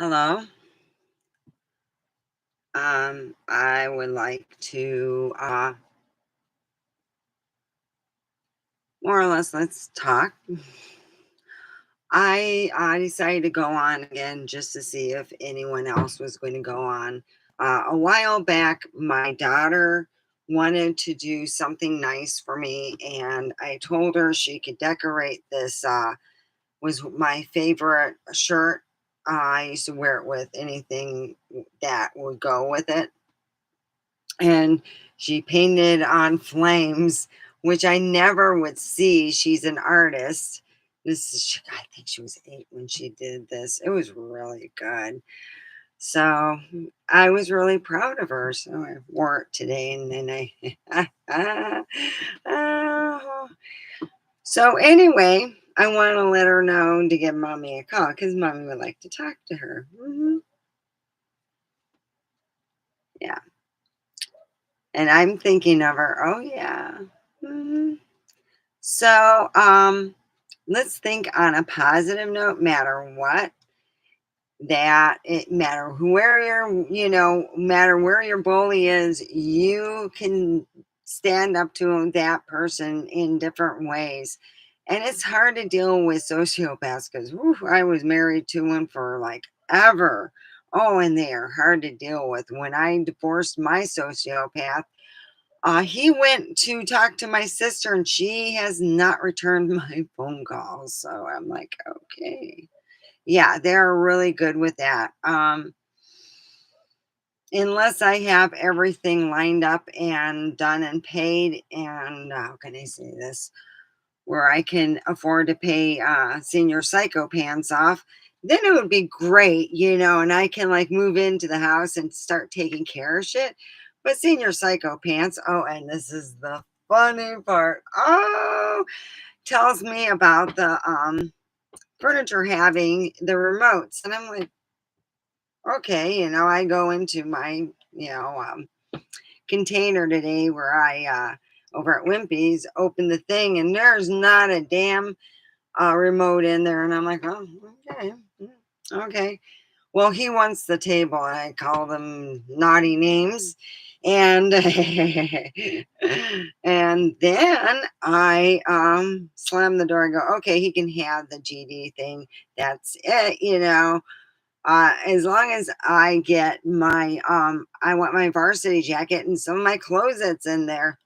Hello. I would like to more or less let's talk. I decided to go on again just to see if anyone else was going to go on. A while back, my daughter wanted to do something nice for me, and I told her she could decorate this. Was my favorite shirt. I used to wear it with anything that would go with it, and she painted on flames, which I never would see. She's an artist. I think she was 8 when she did this. It was really good. So I was really proud of her. So I wore it today, and then I. Oh. So anyway, I want to let her know to give mommy a call because mommy would like to talk to her. Yeah, and I'm thinking of her. Oh yeah. Mhm. So, let's think on a positive note, matter what, that it matter where matter where your bully is, you can stand up to that person in different ways. And it's hard to deal with sociopaths because I was married to one for like ever. Oh, and they are hard to deal with. When I divorced my sociopath, he went to talk to my sister and she has not returned my phone calls. So I'm like, okay. Yeah, they're really good with that. Unless I have everything lined up and done and paid, and how can I say this? Where I can afford to pay senior psycho pants off, then it would be great, and I can like move into the house and start taking care of shit. But senior psycho pants, oh, and this is the funny part. Oh, tells me about the furniture having the remotes. And I'm like, okay, I go into my, you know, um, container today where I, over at Wimpy's, open the thing and there's not a damn remote in there, and I'm like, "Oh, okay, okay." Well, he wants the table, and I call them naughty names, and and then I slam the door and go, "Okay, he can have the GD thing. That's it." As long as I get I want my varsity jacket and some of my clothes that's in there.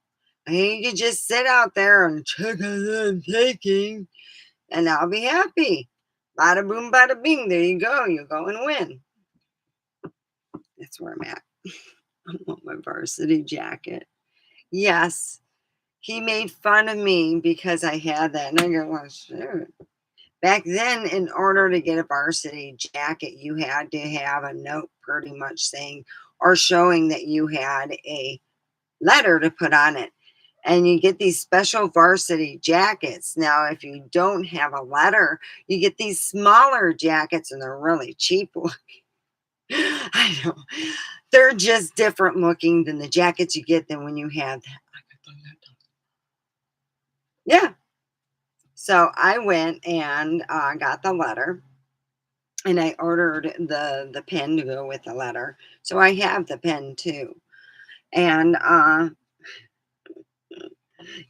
He could just sit out there and check it I'm taking and I'll be happy. Bada boom, bada bing. There you go. You go and win. That's where I'm at. I want my varsity jacket. Yes, he made fun of me because I had that. And I go, well, shoot. Back then, in order to get a varsity jacket, you had to have a note pretty much saying or showing that you had a letter to put on it. And you get these special varsity jackets. Now, if you don't have a letter, you get these smaller jackets and they're really cheap. I know. They're just different looking than the jackets you get than when you have that. Yeah. So I went and got the letter and I ordered the pen to go with the letter. So I have the pen too. And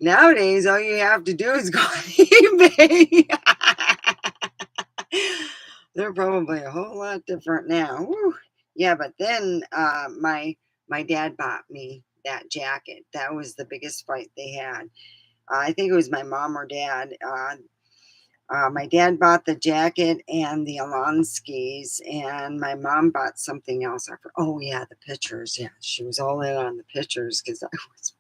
nowadays, all you have to do is go on eBay. They're probably a whole lot different now. Woo. Yeah, but then my dad bought me that jacket. That was the biggest fight they had. I think it was my mom or dad. My dad bought the jacket and the Alon skis, and my mom bought something else. Oh yeah, the pictures. Yeah, she was all in on the pictures because I was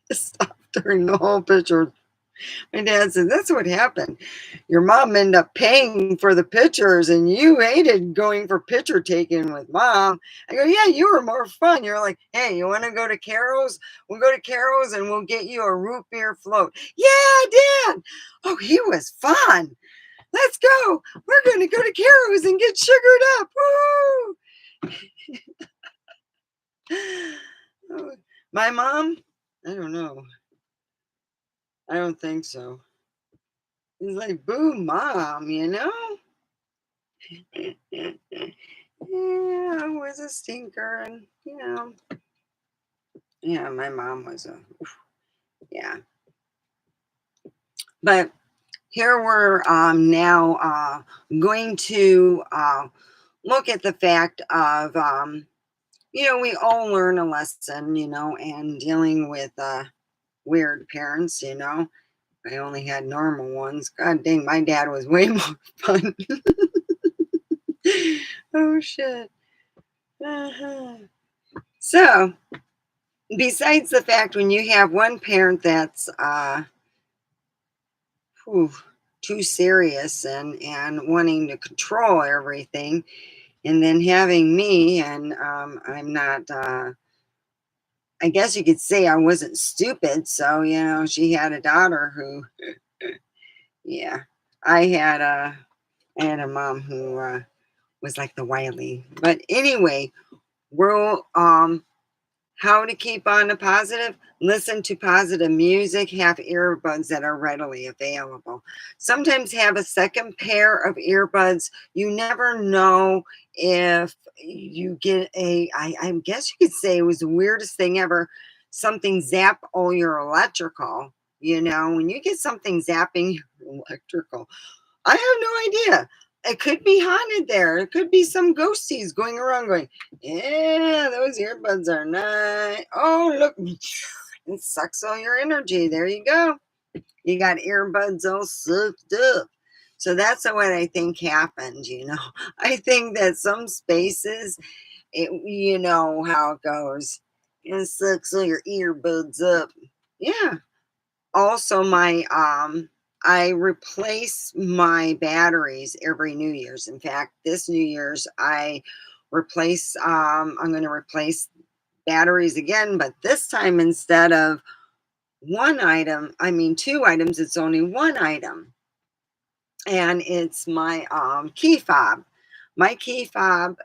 pissed off during the whole picture. My dad said, "That's what happened. Your mom ended up paying for the pictures, and you hated going for picture taking with mom." I go, "Yeah, you were more fun. You're like, hey, you want to go to Carol's? We'll go to Carol's and we'll get you a root beer float." Yeah, Dad. Oh, he was fun. Let's go. We're going to go to Carol's and get sugared up. Woo! Oh, my mom? I don't know. I don't think so. It's like, boo, mom, you know? Yeah, I was a stinker, and yeah, my mom was a yeah. But here we're now going to look at the fact of we all learn a lesson, and dealing with weird parents. I only had normal ones. God dang, my dad was way more fun. Oh shit. Uh-huh. So, besides the fact when you have one parent that's whew, too serious and wanting to control everything, and then having me, and I'm not. I guess you could say I wasn't stupid. So she had a daughter who, yeah, I had a I had a mom who was like the wily. But anyway, we'll how to keep on the positive? Listen to positive music, have earbuds that are readily available. Sometimes have a second pair of earbuds. You never know if you get I guess you could say it was the weirdest thing ever. Something zap all your electrical. When you get something zapping your electrical, I have no idea. It could be haunted there. It could be some ghosties going around going, yeah, those earbuds are nice. Oh, look, it sucks all your energy. There you go. You got earbuds all sucked up. So that's what I think happened. I think that some spaces, you know how it goes. It sucks all your earbuds up. Yeah, also I replace my batteries every New Year's. In fact, this New Year's I'm going to replace batteries again, but this time instead of one item, I mean two items, it's only one item, and it's my key fob. My key fob,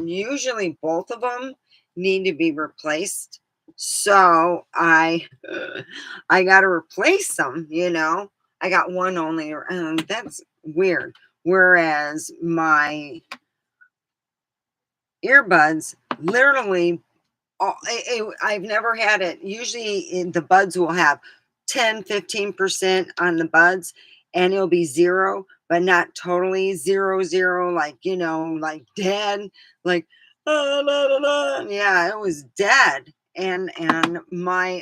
usually both of them need to be replaced. So I got to replace them. I got one only, and that's weird. Whereas my earbuds, literally, I've never had it. Usually, the buds will have 10, 15% on the buds, and it'll be zero, but not totally zero, zero, like, like dead, like, la, la, la. Yeah, it was dead. And my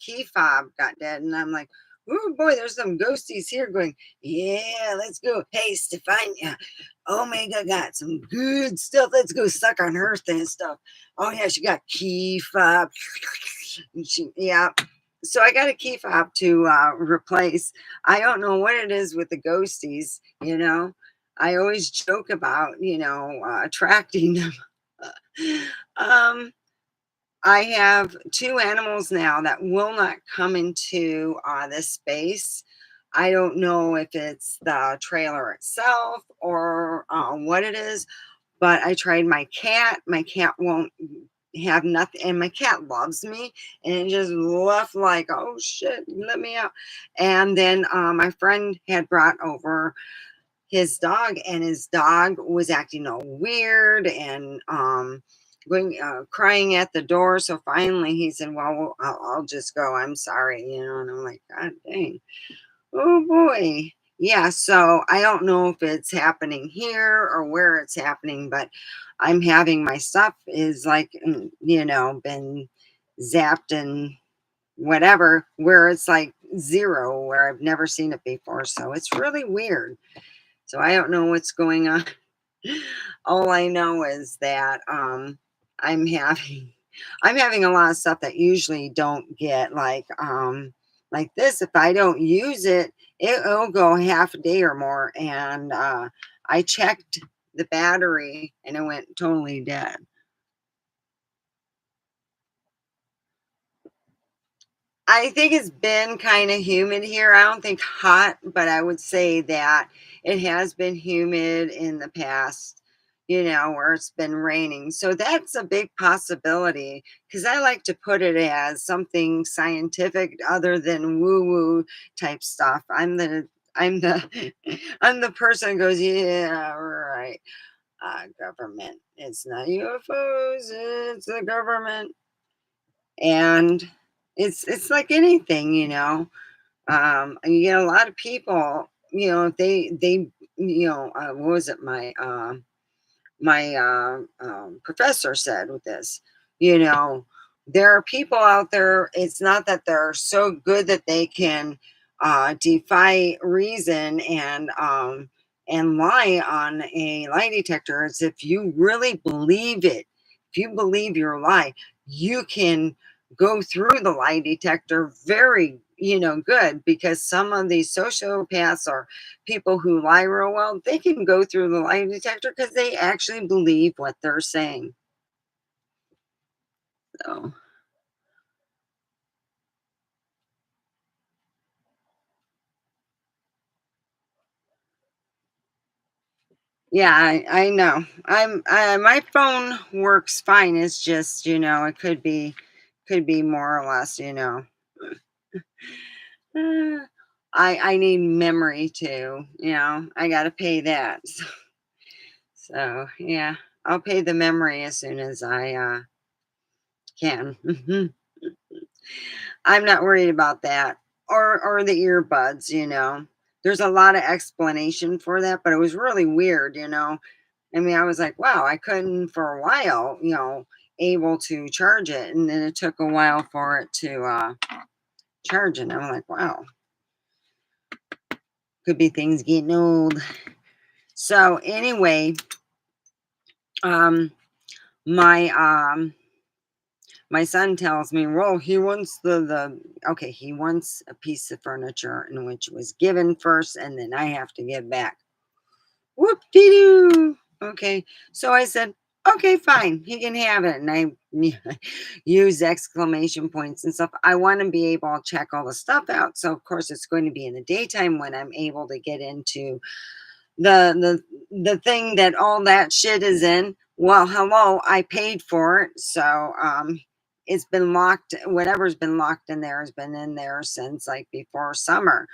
key fob got dead, and I'm like, oh boy, there's some ghosties here going, yeah, let's go. Hey, Stefania, Omega got some good stuff. Let's go suck on her thing stuff. Oh yeah, she got key fob. Yeah. So I got a key fob to replace. I don't know what it is with the ghosties. I always joke about attracting them. um, I have two animals now that will not come into this space. I don't know if it's the trailer itself or what it is, but I tried my cat. My cat won't have nothing, and my cat loves me, and it just left like, oh shit, let me out. And then my friend had brought over his dog, and his dog was acting all weird and going crying at the door. So finally he said, well, I'll just go, I'm sorry, and I'm like, god dang. Oh boy. Yeah, so I don't know if it's happening here or where it's happening, but I'm having my stuff is like, been zapped and whatever, where it's like zero, where I've never seen it before. So it's really weird. So I don't know what's going on. All I know is that I'm having I'm having a lot of stuff that usually don't get like this. If I don't use it, it'll go half a day or more. And I checked the battery and it went totally dead. I think it's been kind of humid here. I don't think hot, but I would say that it has been humid in the past, where it's been raining. So that's a big possibility because I like to put it as something scientific other than woo-woo type stuff. I'm the I'm the person who goes, yeah, right. Government. It's not UFOs, it's the government. And it's like anything, you get a lot of people, they what was it, my professor said with this, you know, there are people out there, it's not that they're so good that they can defy reason and lie on a lie detector. It's if you really believe it, if you believe your lie, you can go through the lie detector very, good, because some of these sociopaths or people who lie real well, they can go through the lie detector because they actually believe what they're saying. So, yeah, I know. My phone works fine. It's just, it could be more or less, I need memory too, I got to pay that. So, yeah, I'll pay the memory as soon as I can. I'm not worried about that, or the earbuds, There's a lot of explanation for that, but it was really weird, I mean, I was like, "Wow, I couldn't for a while, able to charge it, and then it took a while for it to, charge, and I'm like, "Wow, could be things getting old." So, anyway, um, my, my son tells me, well, he wants okay, he wants a piece of furniture in which was given first, and then I have to give back. Whoop de doo. Okay. So I said, okay, fine. He can have it. And I use exclamation points and stuff. I want to be able to check all the stuff out. So, of course, it's going to be in the daytime when I'm able to get into the thing that all that shit is in. Well, hello, I paid for it. So, it's been locked. Whatever's been locked in there has been in there since like before summer.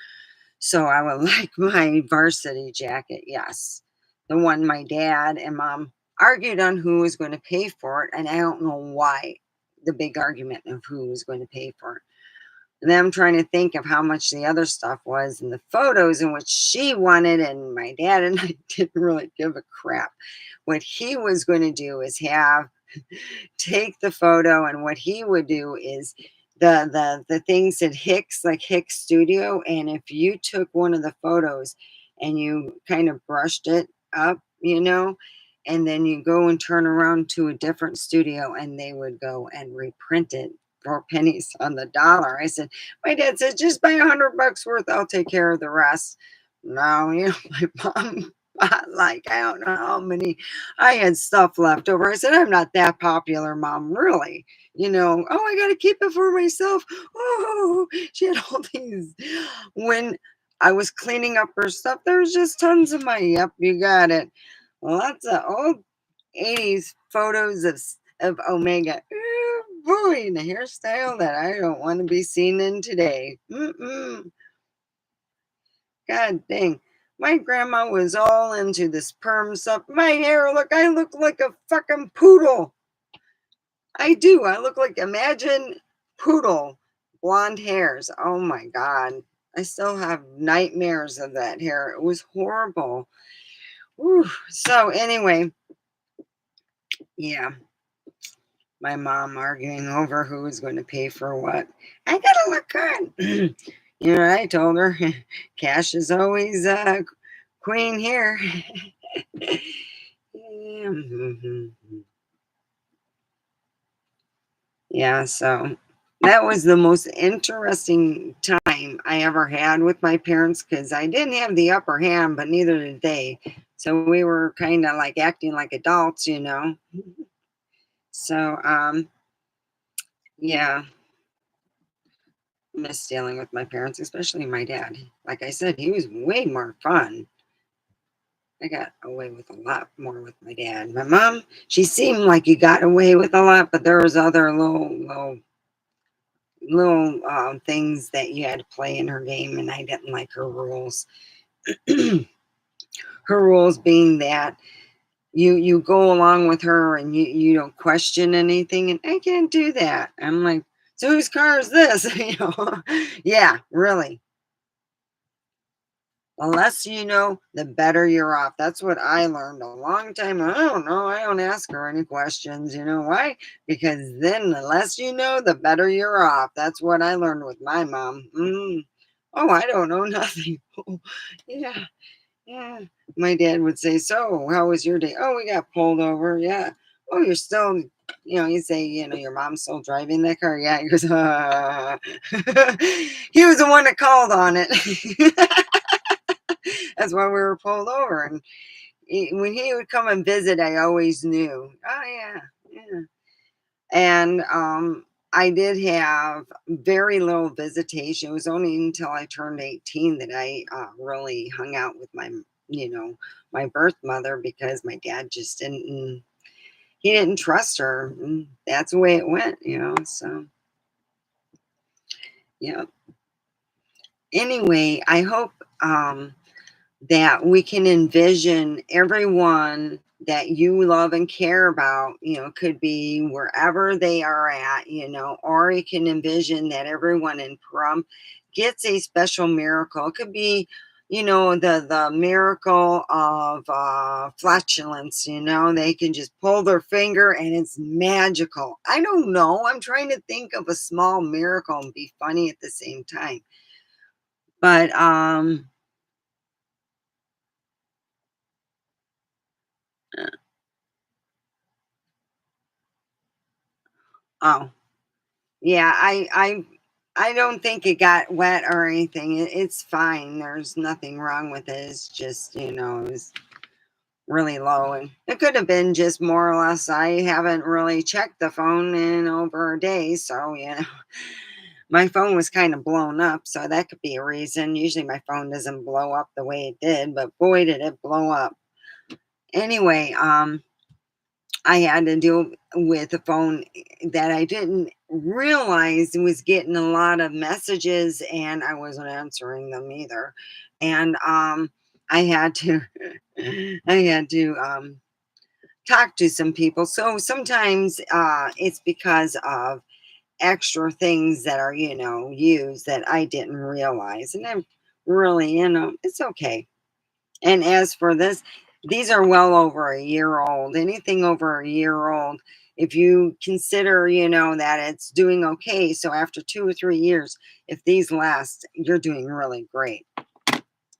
So I would like my varsity jacket, yes. The one my dad and mom argued on who was going to pay for it, and I don't know why, the big argument of who was going to pay for it. And then I'm trying to think of how much the other stuff was and the photos in which she wanted, and my dad and I didn't really give a crap. What he was going to do is take the photo, and what he would do is the thing said Hicks, like Hicks Studio, and if you took one of the photos and you kind of brushed it up, and then you go and turn around to a different studio and they would go and reprint it for pennies on the dollar. I said, my dad said, just buy $100 worth, I'll take care of the rest. No, my mom bought like, I don't know how many. I had stuff left over. I said, I'm not that popular, mom, really. Oh, I got to keep it for myself. Oh, she had all these. When I was cleaning up her stuff, there was just tons of money. Yep, you got it. Lots of old 80s photos of Omega. Ooh, boy, and a hairstyle that I don't want to be seen in today. Mm-mm. God dang. My grandma was all into this perm stuff. My hair, look, I look like a fucking poodle. I do. I look like, imagine poodle, blonde hairs. Oh my God. I still have nightmares of that hair. It was horrible. Whew. So, anyway, yeah, my mom arguing over who was going to pay for what. I gotta look good. I told her cash is always queen here. Yeah. Yeah, so that was the most interesting time I ever had with my parents because I didn't have the upper hand, but neither did they. So we were kind of like acting like adults. So, yeah, miss dealing with my parents, especially my dad. Like I said, he was way more fun. I got away with a lot more with my dad. My mom, she seemed like you got away with a lot, but there was other little things that you had to play in her game, and I didn't like her rules. her rules being that you go along with her and you don't question anything, and I can't do that. I'm like, so whose car is this? Yeah, really. The less you know, the better you're off. That's what I learned a long time. I don't know. I don't ask her any questions. You know why? Because then the less you know, the better you're off. That's what I learned with my mom. Oh, I don't know nothing. Yeah, yeah. My dad would say, so how was your day? Oh, we got pulled over. Yeah. Oh, you're still, he'd say, your mom's still driving that car. Yeah. He goes, he was the one that called on it. That's why we were pulled over. And when he would come and visit, I always knew. Oh yeah, yeah. And I did have very little visitation. It was only until I turned 18 that I really hung out with you know, my birth mother, because my dad just didn't. He didn't trust her. And that's the way it went. So yeah. Anyway, I hope that we can envision everyone that you love and care about, could be wherever they are at, or you can envision that everyone in prom gets a special miracle. It could be, the miracle of flatulence, they can just pull their finger and it's magical. I don't know. I'm trying to think of a small miracle and be funny at the same time. But, oh, yeah, I don't think it got wet or anything. It's fine. There's nothing wrong with it. It's just, it was really low, and it could have been just more or less. I haven't really checked the phone in over a day, so my phone was kind of blown up, so that could be a reason. Usually my phone doesn't blow up the way it did, but boy did it blow up. Anyway, I had to deal with a phone that I didn't realize was getting a lot of messages, and I wasn't answering them either. And I had to I had to talk to some people. So sometimes it's because of extra things that are, used that I didn't realize. And I'm really, it's okay. And as for this, these are well over a year old. Anything over a year old, if you consider, that it's doing okay. So after 2 or 3 years, if these last, you're doing really great,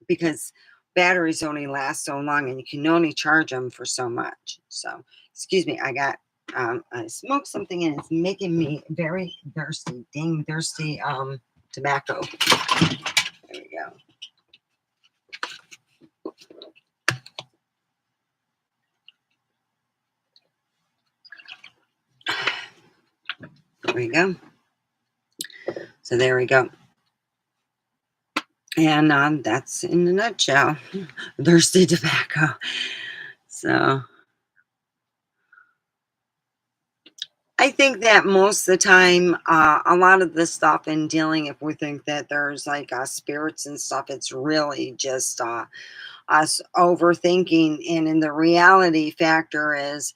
because batteries only last so long and you can only charge them for so much. So, excuse me, I smoked something and it's making me very thirsty. Dang thirsty tobacco. There we go. There we go. So there we go. And that's in a nutshell. Thirsty tobacco. So I think that most of the time, a lot of the stuff in dealing, if we think that there's like spirits and stuff, it's really just us overthinking. And in the reality factor is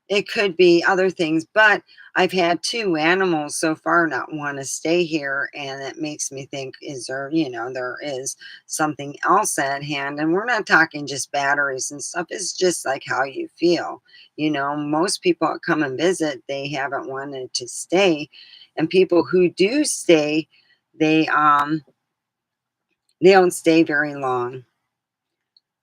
it could be other things. But I've had two animals so far not want to stay here, and it makes me think, is there, there is something else at hand. And we're not talking just batteries and stuff, it's just like how you feel. Most people that come and visit, they haven't wanted to stay. And people who do stay, they they don't stay very long.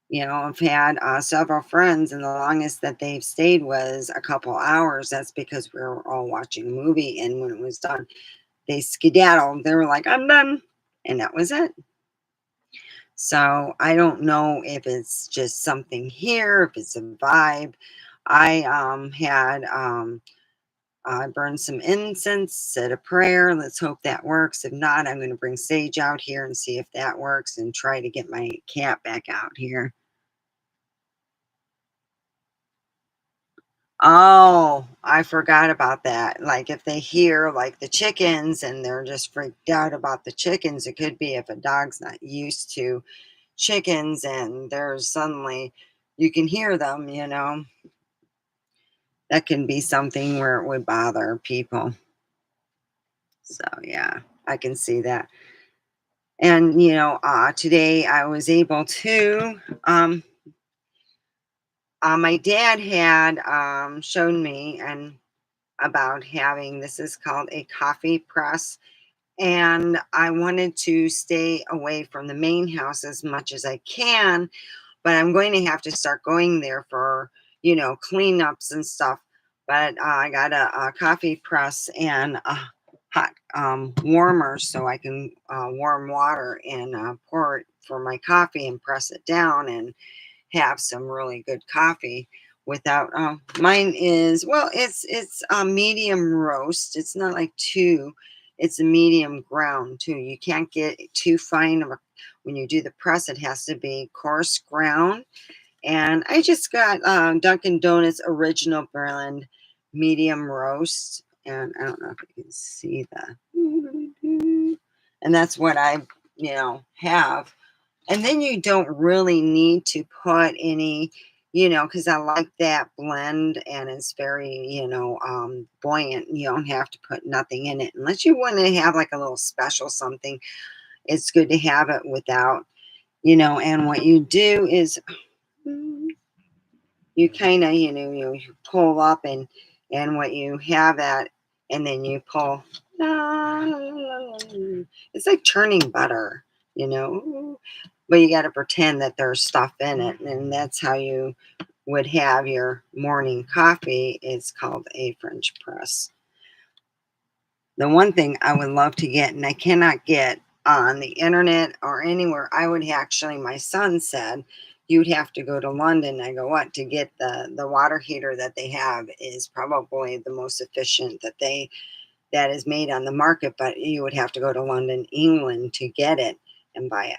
I've had several friends, and the longest that they've stayed was a couple hours. That's because we were all watching a movie, and when it was done, they skedaddled. They were like, I'm done. And that was it. So I don't know if it's just something here, if it's a vibe. I had I burned some incense, said a prayer. Let's hope that works. If not, I'm going to bring sage out here and see if that works, and try to get my cat back out here. Oh, I forgot about that. Like if they hear like the chickens and they're just freaked out about the chickens, it could be if a dog's not used to, chickens and there's suddenly you can hear them, that can be something where it would bother people. So yeah, I can see that. And today I was able to my dad had shown me and about having this is called a coffee press, and I wanted to stay away from the main house as much as I can, but I'm going to have to start going there for, cleanups and stuff. But I got a coffee press and a hot warmer so I can warm water and pour it for my coffee and press it down and have some really good coffee without mine is well it's a medium roast. It's not like two, it's a medium ground too. You can't get too fine of a when you do the press. It has to be coarse ground. And I just got Dunkin' Donuts original blend medium roast, and I don't know if you can see that, and that's what I have. And then you don't really need to put any, because I like that blend and it's very, buoyant. You don't have to put nothing in it unless you want to have like a little special something. It's good to have it without, and what you do is you kind of, you pull up and what you have at, and then you pull. It's like churning butter, you know, but you got to pretend that there's stuff in it, and that's how you would have your morning coffee. It's called a French press. The one thing I would love to get, and I cannot get on the internet or anywhere, I would actually, my son said, you'd have to go to London. I go, what? To get the water heater that they have is probably the most efficient that is made on the market, but you would have to go to London, England to get it and buy it.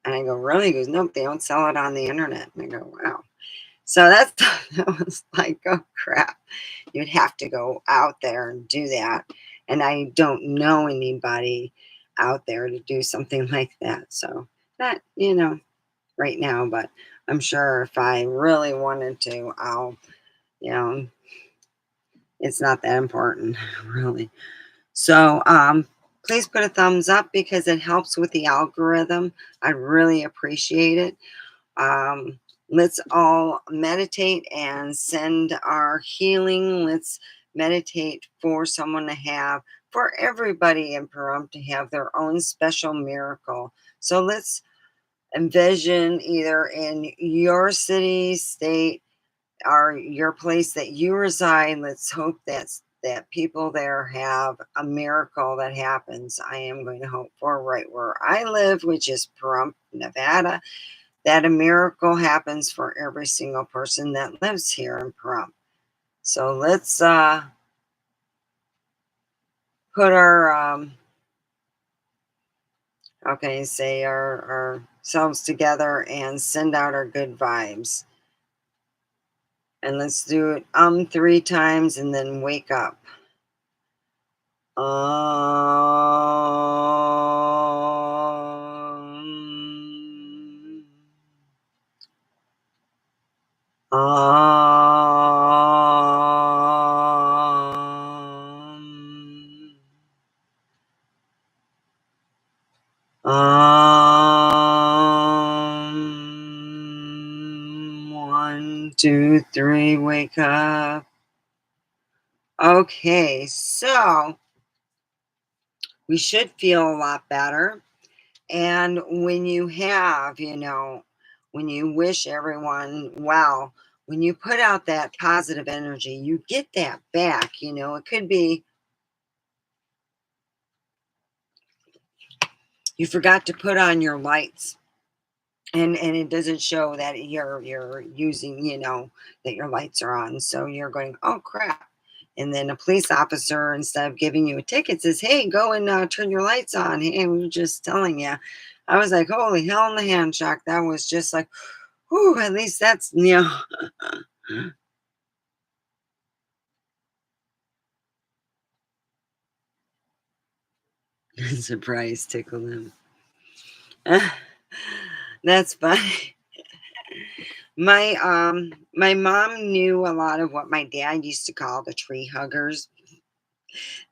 And I go, really? He goes, nope, they don't sell it on the internet. And I go, wow. So that's that was like, oh crap. You'd have to go out there and do that. And I don't know anybody out there to do something like that. So that, right now, but I'm sure if I really wanted to, I'll, you know, it's not that important, really. So please put a thumbs up because it helps with the algorithm. I really appreciate it. Um, let's all meditate and send our healing. Let's meditate for someone to have, for everybody in Pahrump to have their own special miracle. So let's envision either in your city, state, or your place that you reside. Let's hope that people there have a miracle that happens. I am going to hope for right where I live, which is Pahrump, Nevada, that a miracle happens for every single person that lives here in Pahrump. So let's put our how can I say ourselves together and send out our good vibes. And let's do it 3 times and then wake up. One, two, three, wake up. Okay, so we should feel a lot better. And when you have, when you wish everyone well, when you put out that positive energy, you get that back. It could be you forgot to put on your lights and it doesn't show that you're using, that your lights are on. So you're going, oh crap. And then a police officer, instead of giving you a ticket, says, hey, go and turn your lights on. Hey, we were just telling you. I was like, holy hell in the hand shock. That was just like, whew, at least that's, surprise tickle them. That's funny. My mom knew a lot of what my dad used to call the tree huggers.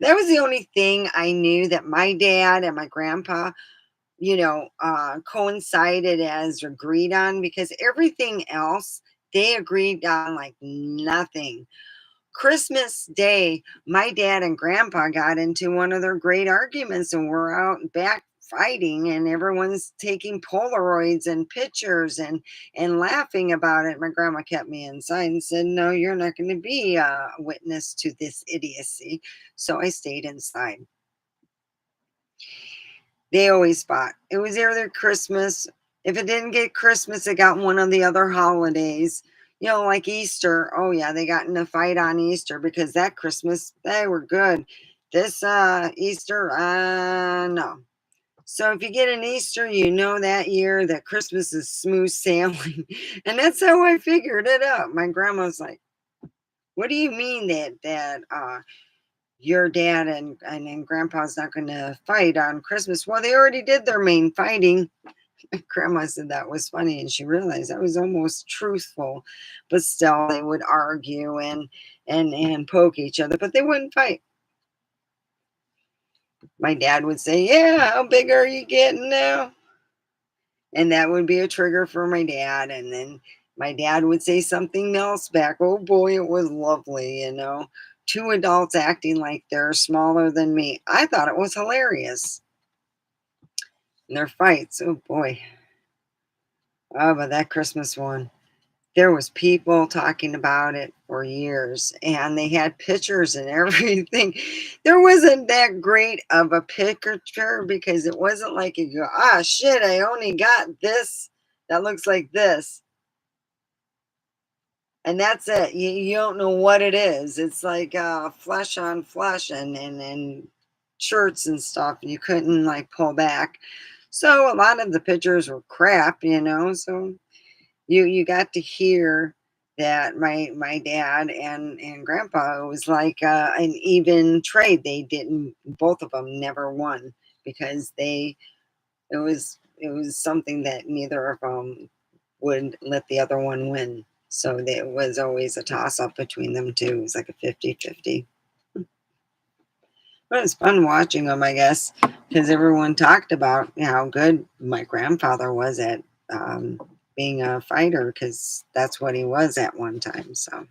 That was the only thing I knew that my dad and my grandpa, coincided as agreed on, because everything else they agreed on like nothing. Christmas Day, my dad and grandpa got into one of their great arguments, and we're out back fighting, and everyone's taking Polaroids and pictures and laughing about it. My grandma kept me inside and said, "No, you're not going to be a witness to this idiocy." So I stayed inside. They always fought. It was either Christmas. If it didn't get Christmas, it got one of the other holidays. Like Easter. Oh yeah, they got in a fight on Easter because that Christmas they were good. This Easter, no. So if you get an Easter, you know that year that Christmas is smooth sailing. And that's how I figured it out. My grandma's like, "What do you mean that your dad and grandpa's not going to fight on Christmas?" Well, they already did their main fighting. Grandma said that was funny, and she realized that was almost truthful, but still they would argue and poke each other, but they wouldn't fight. My dad would say, "Yeah, how big are you getting now?" And that would be a trigger for my dad, and then my dad would say something else back. Oh boy, it was lovely. Two adults acting like they're smaller than me. I thought it was hilarious. And their fights, oh boy. Oh, but that Christmas one, there was people talking about it for years, and they had pictures and everything. There wasn't that great of a picture because it wasn't like you go, "Ah, shit, I only got this that looks like this." And that's it. You don't know what it is. It's like flesh on flesh and shirts and stuff. You couldn't like pull back. So a lot of the pictures were crap. So you got to hear that my dad and grandpa, it was like an even trade. They didn't, both of them never won, because it was something that neither of them would let the other one win. So it was always a toss up between them two. It was like a 50-50. But it was fun watching them, I guess, because everyone talked about how good my grandfather was at um, being a fighter, because that's what he was at one time. So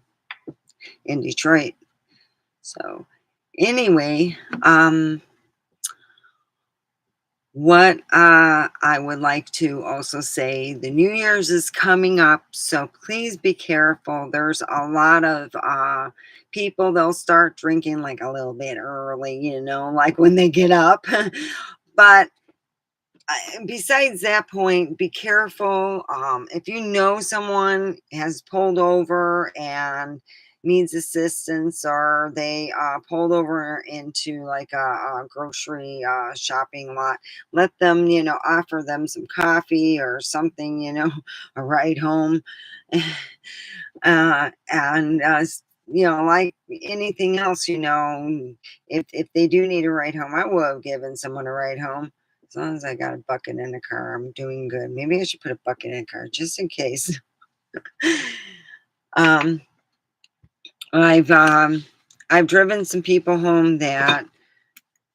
in Detroit. So anyway, what I would like to also say, the New Year's is coming up, so please be careful. There's a lot of people, they'll start drinking like a little bit early, like when they get up. But besides that point, be careful. If you know someone has pulled over and needs assistance, or they pulled over into like a grocery shopping lot, let them, offer them some coffee or something, a ride home. And like anything else, if they do need a ride home, I will have given someone a ride home. As long as I got a bucket in the car, I'm doing good. Maybe I should put a bucket in the car just in case. um, I've I've driven some people home that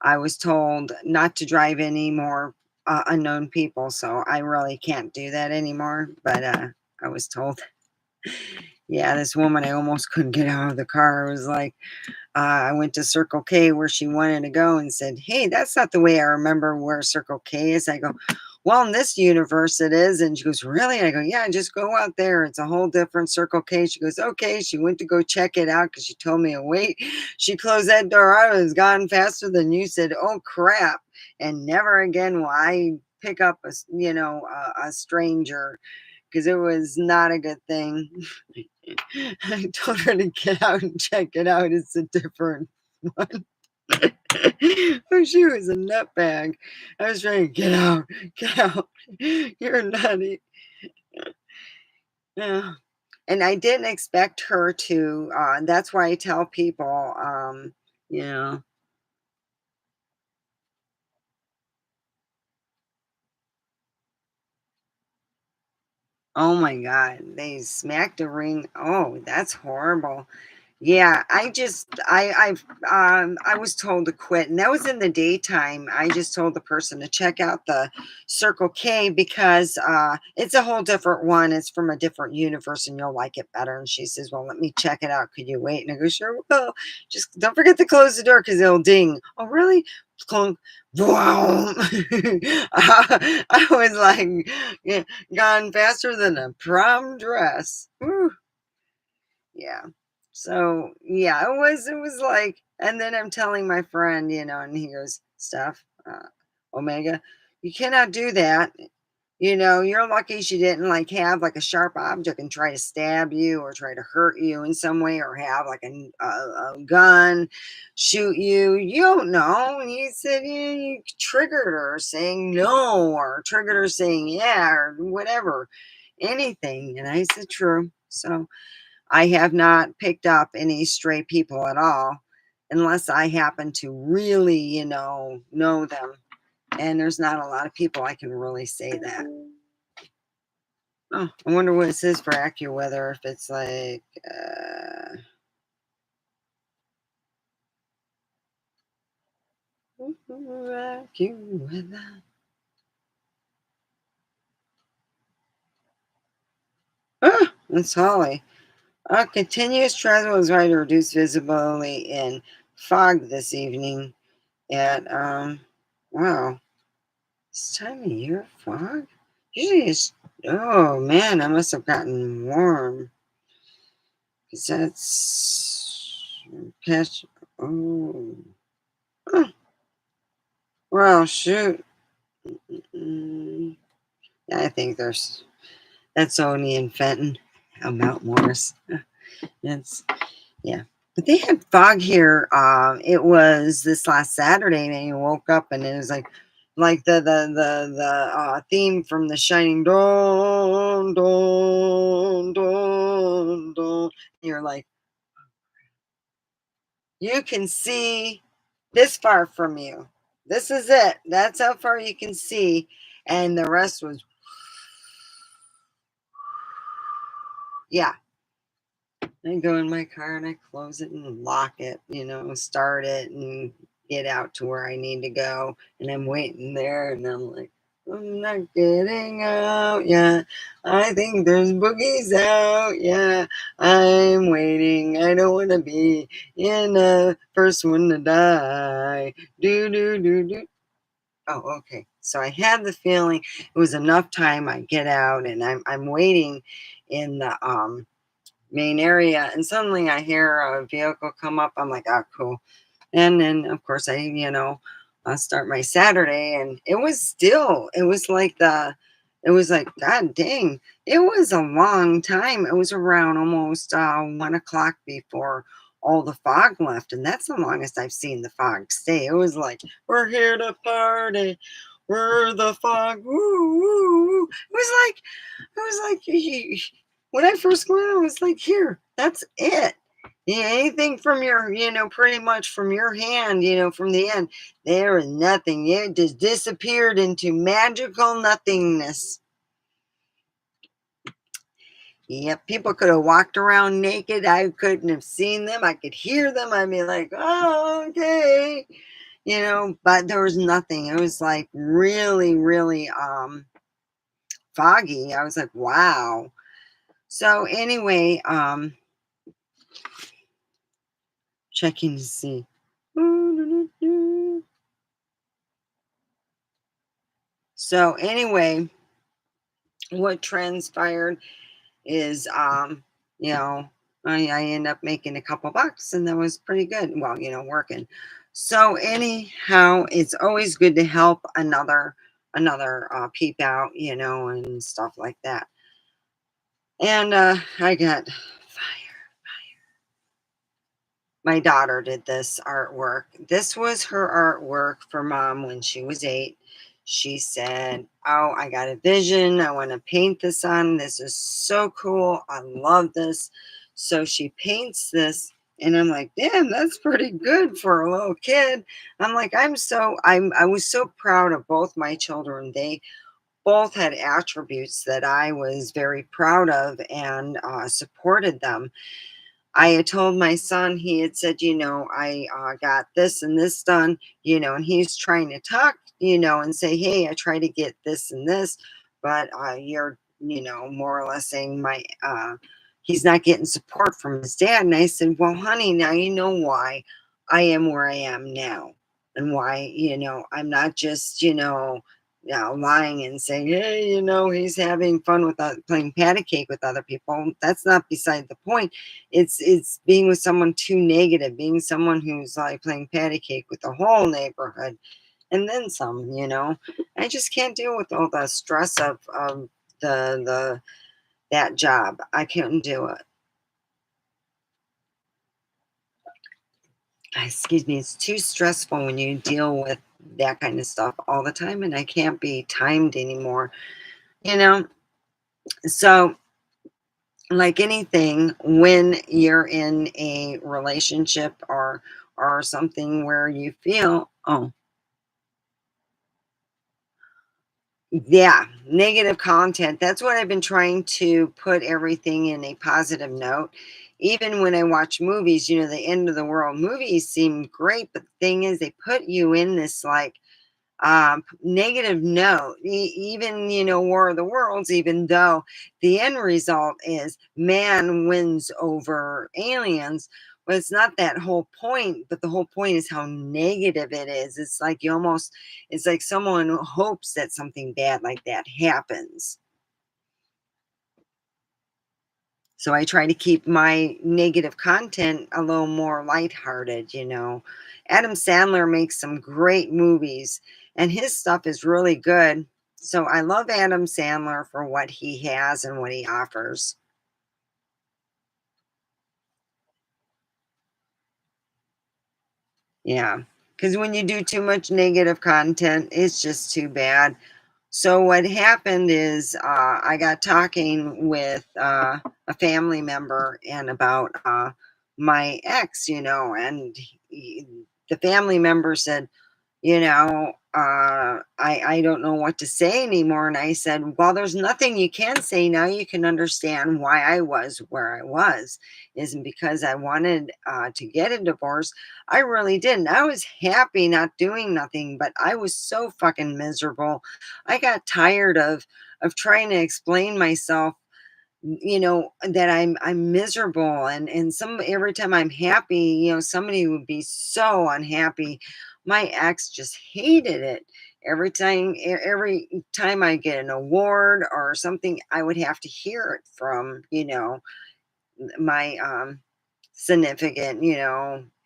I was told not to drive any more unknown people, so I really can't do that anymore. But I was told, yeah, this woman, I almost couldn't get out of the car. It was like, I went to Circle K where she wanted to go and said, "Hey, that's not the way I remember where Circle K is." I go, "Well, in this universe it is." And she goes, "Really?" I go, "Yeah, just go out there. It's a whole different Circle K." She goes, "Okay." She went to go check it out because she told me to wait. She closed that door. I was gone faster than you said. "Oh, crap." And never again will I pick up a stranger, because it was not a good thing. I told her to get out and check it out. It's a different one. Oh, she was a nutbag. I was trying to get out, get out. You're nutty. Yeah. And I didn't expect her to. That's why I tell people, you know, Oh my god, they smacked a ring. Oh, that's horrible. Yeah, I was told to quit, and that was in the daytime. I just told the person to check out the Circle K because it's a whole different one. It's from a different universe, and you'll like it better. And she says, "Well, let me check it out. Could you wait?" And I go, "Sure, well, just don't forget to close the door because it'll ding." Oh, really? Clunk. Boom. I was like, yeah, gone faster than a prom dress. Whew. Yeah. So, yeah, it was like, and then I'm telling my friend, and he goes, "Steph, Omega, you cannot do that. You're lucky she didn't like have like a sharp object and try to stab you or try to hurt you in some way or have like a gun shoot you. You don't know." And he said, "Yeah, you triggered her saying no or triggered her saying yeah or whatever, anything." And I said, "True." So I have not picked up any stray people at all unless I happen to really, know them. And there's not a lot of people I can really say that. Oh, I wonder what it says for AccuWeather. If it's like, AccuWeather. Ah, it's Holly. Continuous travel is right to reduce visibility in fog this evening at, wow. This time of year, fog? Usually it's, oh man, I must have gotten warm. Because that's past, oh, oh, well, shoot. Mm, yeah, I think that's only in Fenton, Mount Morris. It's, yeah. But they had fog here. It was this last Saturday, and you woke up and it was like the theme from The Shining, dawn, dawn, dawn, dawn. You're like, you can see this far from you. This is it. That's how far you can see, and the rest was, yeah. I go in my car and I close it and lock it, start it and get out to where I need to go. And I'm waiting there and I'm like, I'm not getting out yet. I think there's boogies out. Yeah, I'm waiting. I don't want to be in the first one to die. Do, do, do, do. Oh, okay. So I had the feeling it was enough time. I get out and I'm waiting in the main area, and suddenly I hear a vehicle come up. I'm like, "Oh, cool." And then of course I start my Saturday, and it was like, god dang, it was a long time. It was around almost 1 o'clock before all the fog left, and that's the longest I've seen the fog stay. It was like, we're here to party, we're the fog, woo, woo, woo. It was like when I first went, I was like, here, that's it. Yeah, anything from your, pretty much from your hand, from the end, there is nothing. It just disappeared into magical nothingness. Yep, people could have walked around naked. I couldn't have seen them. I could hear them. I'd be like, oh, okay. But there was nothing. It was like really, really foggy. I was like, wow. So anyway, checking to see. So anyway, what transpired is, you know, I end up making a couple bucks, and that was pretty good. Well, working. So anyhow, it's always good to help another peep out, and stuff like that. And I got my daughter did this artwork. This was her artwork for mom when she was 8. She said, "Oh, I got a vision. I want to paint this on. This is so cool. I love this." So she paints this, and I'm like, "Damn, that's pretty good for a little kid." I'm like, I was so proud of both my children. They both had attributes that I was very proud of and supported them. I had told my son, he had said, I got this and this done, and he's trying to talk, and say, hey, I try to get this and this, but you're, more or less saying he's not getting support from his dad. And I said, well, honey, now you know why I am where I am now and why, I'm not just, lying and saying, hey, he's having fun with playing patty cake with other people. That's not beside the point. It's being with someone too negative, being someone who's like playing patty cake with the whole neighborhood and then some. I just can't deal with all the stress of the that job. I couldn't do it. Excuse me, it's too stressful when you deal with that kind of stuff all the time, and I can't be timed anymore, you know? So, like anything, when you're in a relationship or something where you feel, oh, yeah, negative content. That's what I've been trying to put everything in a positive note. Even when I watch movies, the end of the world movies seem great, but the thing is, they put you in this like negative note. Even, War of the Worlds, even though the end result is man wins over aliens. But it's not that whole point, but the whole point is how negative it is. It's like it's like someone hopes that something bad like that happens. So I try to keep my negative content a little more lighthearted. Adam Sandler makes some great movies and his stuff is really good. So I love Adam Sandler for what he has and what he offers. Yeah. Because when you do too much negative content, it's just too bad. So what happened is I got talking with a family member and about my ex, and the family member said, I don't know what to say anymore. And I said, well, there's nothing you can say now. You can understand why I was where I was. Isn't because I wanted to get a divorce. I really didn't. I was happy not doing nothing, but I was so fucking miserable. I got tired of trying to explain myself, that I'm miserable, and some every time I'm happy, somebody would be so unhappy. My ex just hated it. Every time I get an award or something, I would have to hear it from, my significant,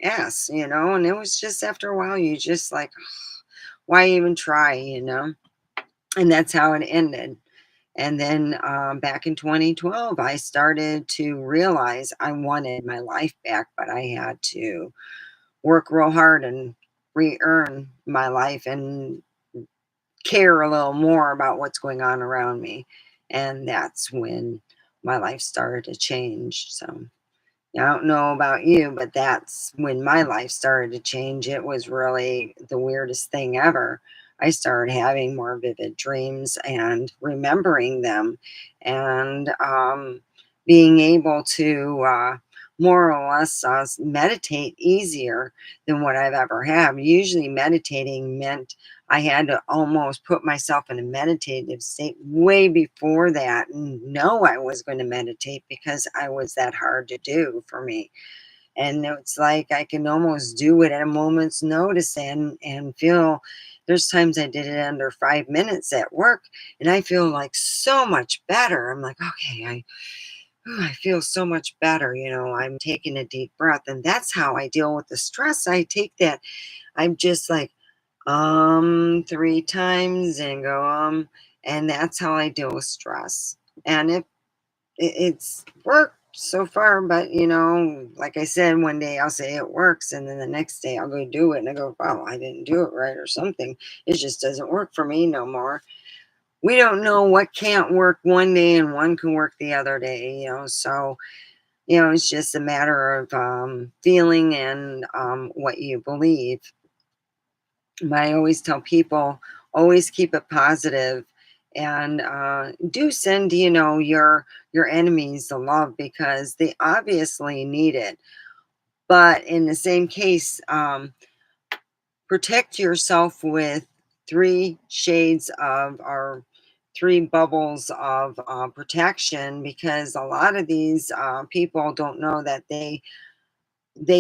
s, and it was just after a while you just like, why even try. And that's how it ended. And then back in 2012, I started to realize I wanted my life back, but I had to work real hard and re earn my life and care a little more about what's going on around me. And that's when my life started to change. So I don't know about you, but that's when my life started to change. It was really the weirdest thing ever. I started having more vivid dreams and remembering them and being able to more or less meditate easier than what I've ever had. Usually, meditating meant I had to almost put myself in a meditative state way before that and know I was going to meditate because I was that hard to do for me. And it's like I can almost do it at a moment's notice and feel there's times I did it under 5 minutes at work and I feel like so much better. I'm like, okay, I feel so much better. I'm taking a deep breath. And that's how I deal with the stress. I take that. I'm just like, three times and go, and that's how I deal with stress. And it's worked so far, but like I said, one day I'll say it works, and then the next day I'll go do it, and I go, "Oh, I didn't do it right, or something. It just doesn't work for me no more." We don't know what can't work one day and one can work the other day, So it's just a matter of feeling and what you believe. But I always tell people, always keep it positive And do send, your enemies the love because they obviously need it. But in the same case, protect yourself with three shades of, or three bubbles of protection, because a lot of these people don't know that they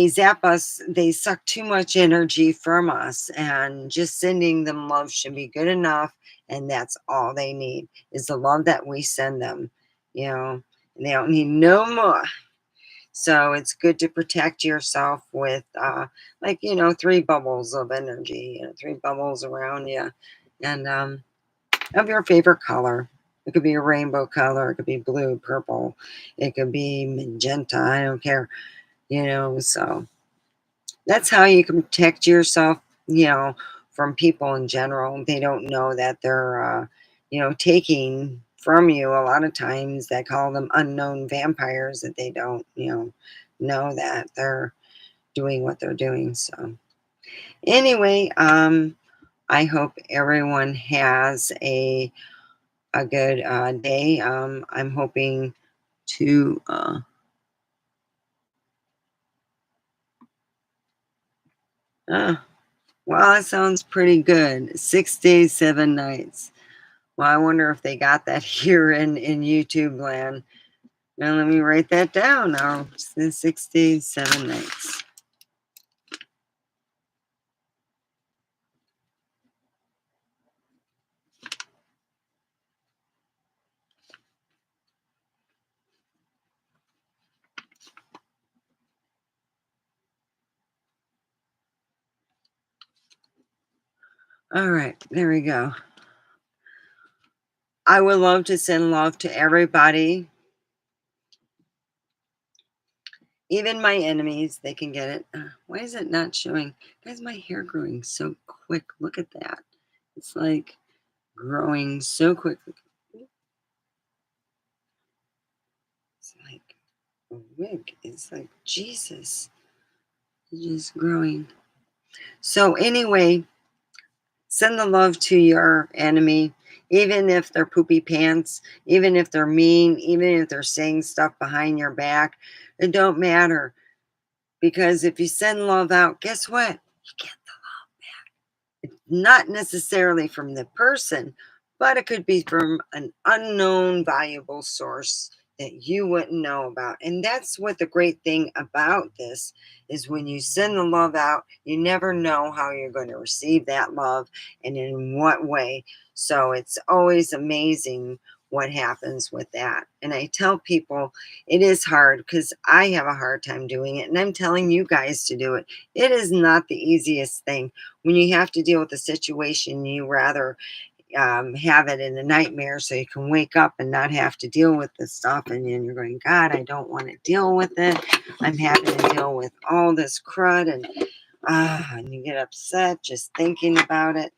zap us, they suck too much energy from us, and just sending them love should be good enough. And that's all they need, is the love that we send them, and they don't need no more. So it's good to protect yourself with, like, three bubbles of energy, three bubbles around you, and of your favorite color. It could be a rainbow color, it could be blue, purple, it could be magenta, I don't care, so that's how you can protect yourself, from people in general. They don't know that they're, taking from you. A lot of times they call them unknown vampires, that they don't, know that they're doing what they're doing. So anyway, I hope everyone has a good day. I'm hoping to, uh, well, that sounds pretty good. 6 days, 7 nights. Well, I wonder if they got that here in YouTube land. Now let me write that down. Now, 6 days, 7 nights. All right, there we go. I would love to send love to everybody, even my enemies. They can get it. Why is it not showing? Guys, my hair growing so quick. Look at that. It's like growing so quickly. It's like a wig. It's like, Jesus. It's just growing. So anyway, send the love to your enemy, even if they're poopy pants, even if they're mean, even if they're saying stuff behind your back. It don't matter, because if you send love out, guess what? You get not necessarily from the person, but it could be from an unknown valuable source that you wouldn't know about. And that's what the great thing about this is: when you send the love out, you never know how you're going to receive that love and in what way. So it's always amazing what happens with that. And I tell people it is hard, because I have a hard time doing it, and I'm telling you guys to do it. It is not the easiest thing. When you have to deal with a situation, you rather have it in a nightmare so you can wake up and not have to deal with this stuff. And then you're going, God, I don't want to deal with it. I'm having to deal with all this crud, and you get upset just thinking about it.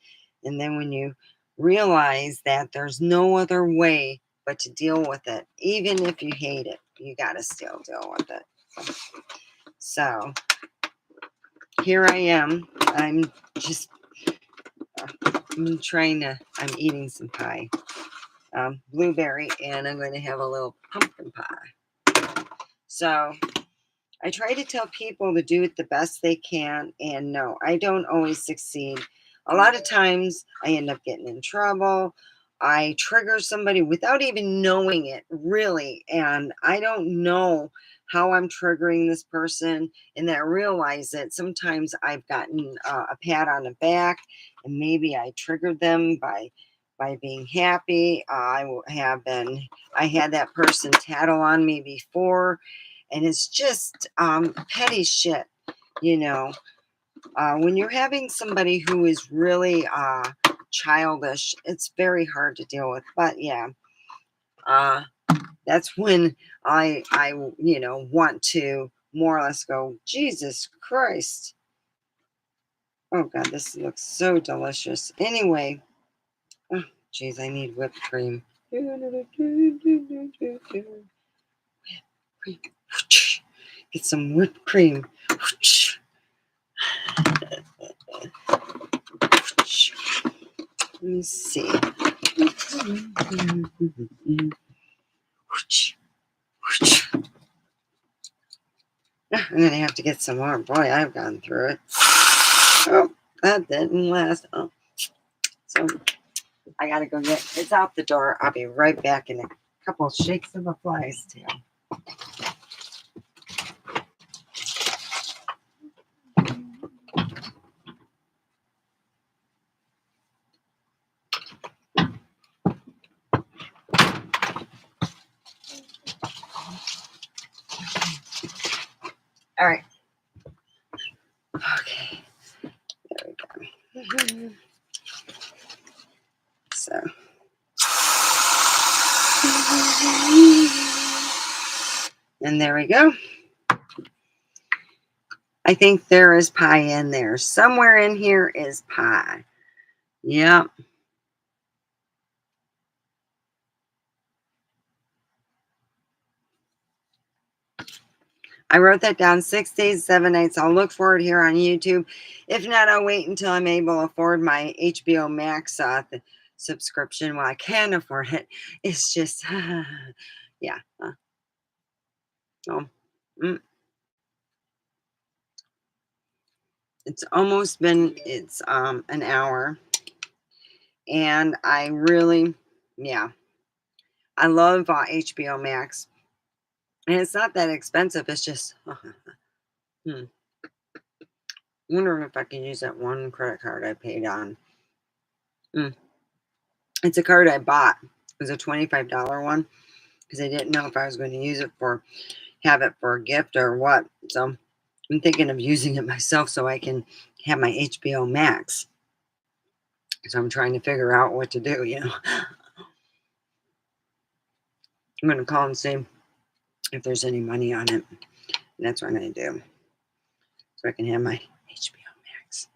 And then when you realize that there's no other way but to deal with it, even if you hate it, you got to still deal with it. So here I am. I'm just I'm eating some pie, blueberry, and I'm going to have a little pumpkin pie. So I try to tell people to do it the best they can, and no, I don't always succeed. A lot of times I end up getting in trouble. I trigger somebody without even knowing it, really, and I don't know how I'm triggering this person. And then I realize that sometimes I've gotten a pat on the back, and maybe I triggered them by being happy. I had that person tattle on me before, and it's just petty shit, you know. When you're having somebody who is really childish, it's very hard to deal with. But yeah, uh, that's when I want to more or less go, Jesus Christ. Oh God, this looks so delicious. Anyway, oh geez, I need whipped cream. Get some whipped cream. Let me see. I'm going to have to get some more. Boy, I've gone through it. Oh, that didn't last. Oh, so I got to go get it's out the door. I'll be right back in a couple of shakes of a fly's tail. All right. Okay. There we go. So. And there we go. I think there is pie in there. Somewhere in here is pie. Yep. I wrote that down 6 days, 7 nights. I'll look for it here on YouTube. If not, I'll wait until I'm able to afford my HBO Max subscription. Well, I can afford it. It's just, yeah. Mm. It's almost been, it's an hour. And I really, yeah. I love HBO Max. And it's not that expensive. It's just, wondering if I can use that one credit card I paid on. It's a card I bought. It was a $25 one because I didn't know if I was going to have it for a gift or what. So I'm thinking of using it myself so I can have my HBO Max. So I'm trying to figure out what to do, you know. I'm going to call and see if there's any money on it. And that's what I'm going to do. So I can have my HBO Max.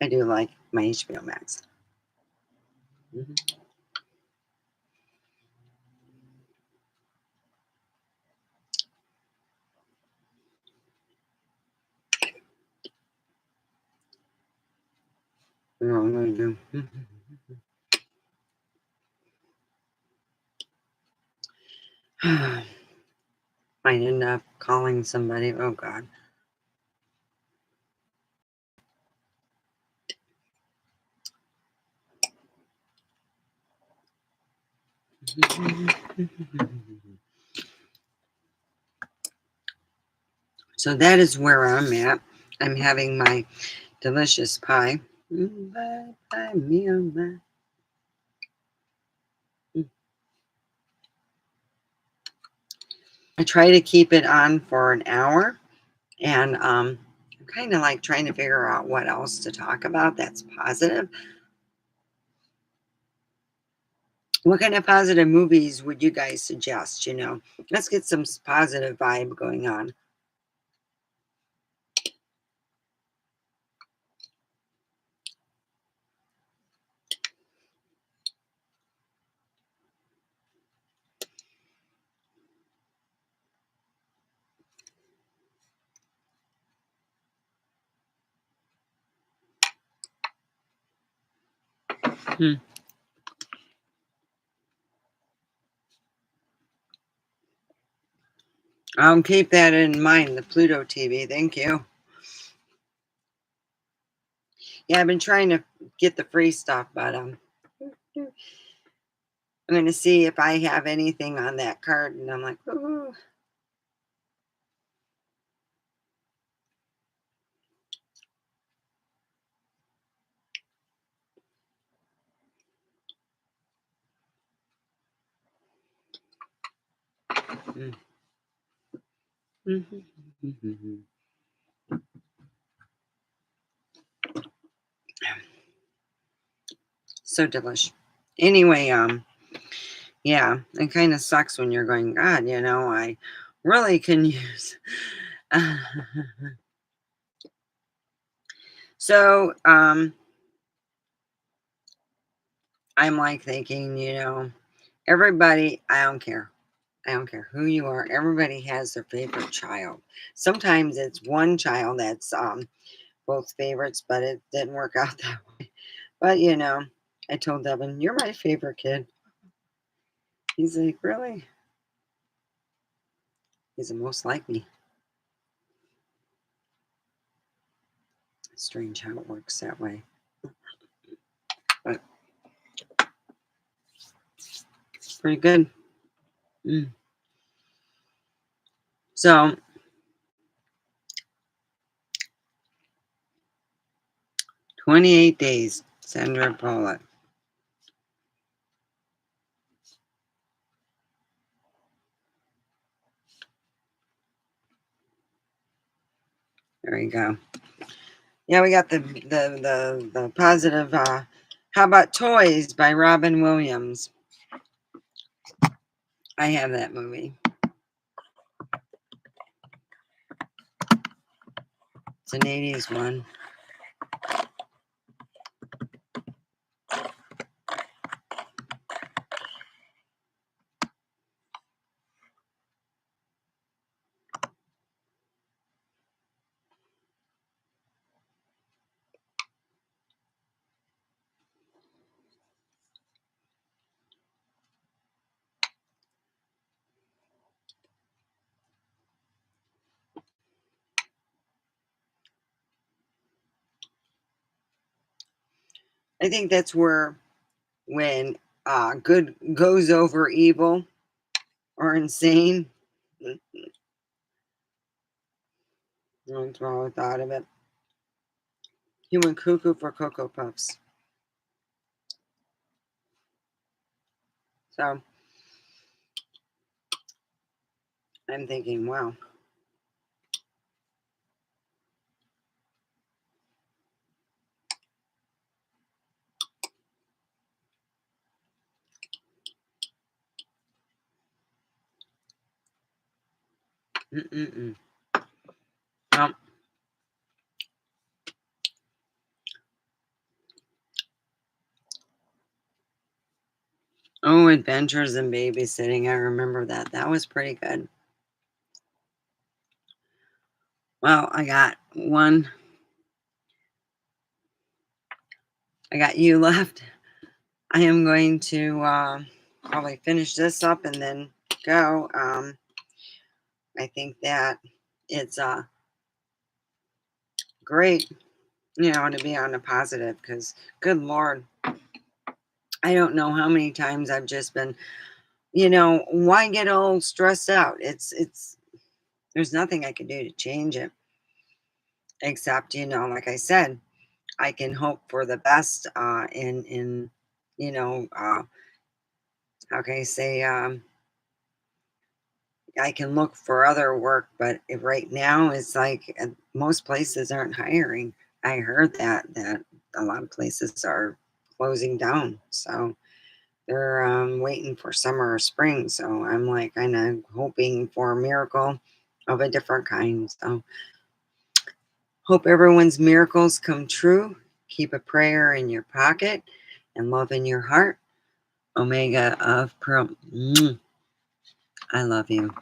I do like my HBO Max. You know what I'm going to do. Might end up calling somebody. Oh, God. So that is where I'm at. I'm having my delicious pie. Bye, me, oh, my. I try to keep it on for an hour, and I'm kind of like trying to figure out what else to talk about that's positive. What kind of positive movies would you guys suggest? You know, let's get some positive vibe going on. I'll keep that in mind, the Pluto TV. Thank you. Yeah, I've been trying to get the free stuff, but I'm going to see if I have anything on that card. And I'm like, ooh. So delish. Anyway, yeah, it kind of sucks when you're going, God, you know, I really can use. So, I'm like thinking, you know, everybody, I don't care. I don't care who you are. Everybody has their favorite child. Sometimes it's one child that's both favorites, but it didn't work out that way. But you know, I told Devin, "You're my favorite kid." He's like, "Really?" He's the most like me. Strange how it works that way. But it's pretty good. Mm. So 28 days, Sandra Paula. There we go. Yeah, we got the positive. How about Toys by Robin Williams? I have that movie. It's an 80s one. I think that's where when good goes over evil or insane. That's what I thought of it. He went cuckoo for Cocoa Puffs. So I'm thinking, wow. Mm-mm-mm. Um, oh, Adventures in Babysitting. I remember that. That was pretty good. Well, I got one. I got you left. I am going to probably finish this up and then go. I think that it's great, to be on a positive because, good Lord, I don't know how many times I've just been, why get all stressed out? It's there's nothing I can do to change it except, like I said, I can hope for the best in how can I say I can look for other work, but right now it's like most places aren't hiring. I heard that a lot of places are closing down, so they're waiting for summer or spring. So I'm like kind of hoping for a miracle of a different kind. So hope everyone's miracles come true. Keep a prayer in your pocket and love in your heart. Omega of Pearl. I love you.